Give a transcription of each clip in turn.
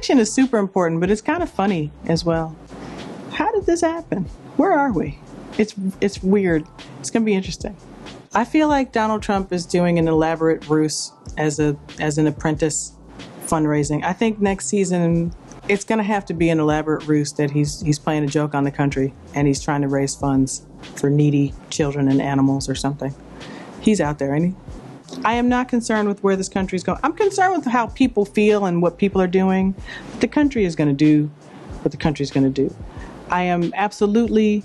election is super important, but it's kind of funny as well. How did this happen? Where are we? It's weird. It's going to be interesting. I feel like Donald Trump is doing an elaborate ruse as an apprentice fundraising. I think next season it's going to have to be an elaborate ruse that he's playing a joke on the country and he's trying to raise funds for needy children and animals or something. He's out there, ain't he? I am not concerned with where this country is going. I'm concerned with how people feel and what people are doing. The country is going to do what the country is going to do. I am absolutely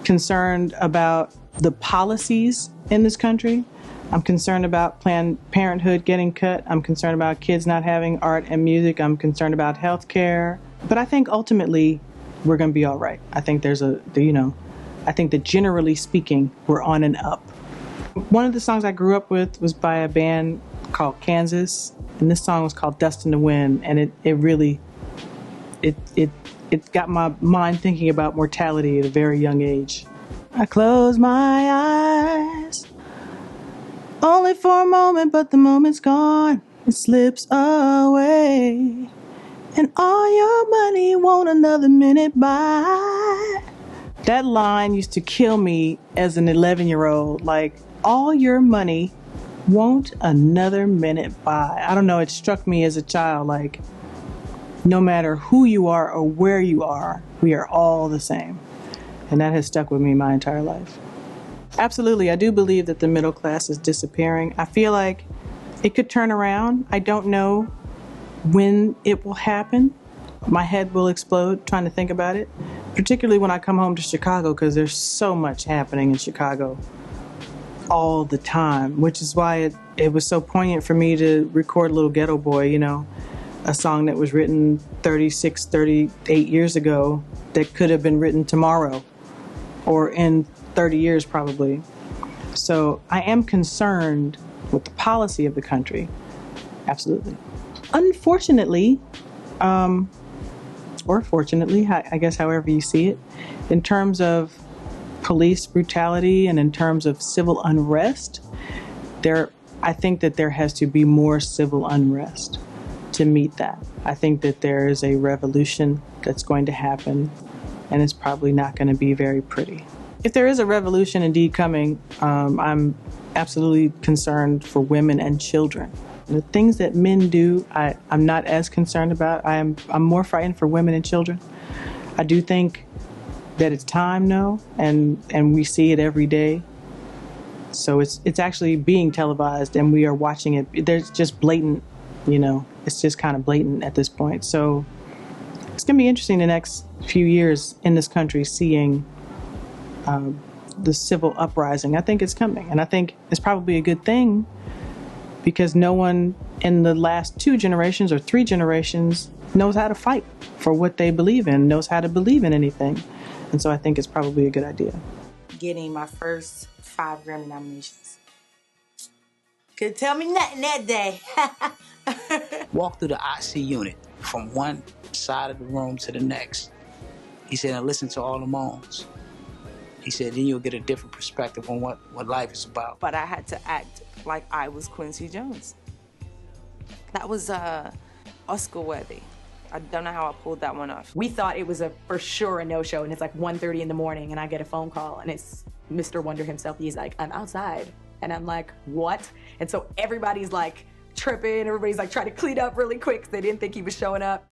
concerned about the policies in this country. I'm concerned about Planned Parenthood getting cut. I'm concerned about kids not having art and music. I'm concerned about health care. But I think ultimately we're going to be all right. I think I think that generally speaking, we're on and up. One of the songs I grew up with was by a band called Kansas. And this song was called Dust in the Wind. And it got my mind thinking about mortality at a very young age. I close my eyes, only for a moment, but the moment's gone. It slips away, and all your money won't another minute buy. That line used to kill me as an 11-year-old. Like, all your money won't another minute buy. I don't know, it struck me as a child, like, no matter who you are or where you are, we are all the same. And that has stuck with me my entire life. Absolutely, I do believe that the middle class is disappearing. I feel like it could turn around. I don't know when it will happen. My head will explode trying to think about it, particularly when I come home to Chicago, because there's so much happening in Chicago all the time, which is why it was so poignant for me to record Little Ghetto Boy, you know, a song that was written 36, 38 years ago that could have been written tomorrow or in 30 years probably. So I am concerned with the policy of the country. Absolutely. Unfortunately, or fortunately, I guess however you see it, in terms of police brutality and in terms of civil unrest, I think that there has to be more civil unrest to meet that. I think that there is a revolution that's going to happen, and it's probably not going to be very pretty. If there is a revolution indeed coming, I'm absolutely concerned for women and children. The things that men do, I'm not as concerned about. I'm more frightened for women and children. I do think that it's time now, and we see it every day. So it's actually being televised, and we are watching it. There's just blatant, it's just kind of blatant at this point. So it's going to be interesting the next few years in this country seeing the civil uprising. I think it's coming, and I think it's probably a good thing because no one in the last 2 generations or 3 generations knows how to fight for what they believe in, knows how to believe in anything. And so I think it's probably a good idea. Getting my first 5 Grammy nominations. Couldn't tell me nothing that day. Walk through the IC unit from one side of the room to the next. He said, and listen to all the moans. He said, then you'll get a different perspective on what life is about. But I had to act like I was Quincy Jones. That was Oscar-worthy. I don't know how I pulled that one off. We thought it was for sure a no-show, and it's like 1:30 in the morning, and I get a phone call, and it's Mr. Wonder himself. He's like, I'm outside. And I'm like, what? And so everybody's like tripping. Everybody's like trying to clean up really quick because they didn't think he was showing up.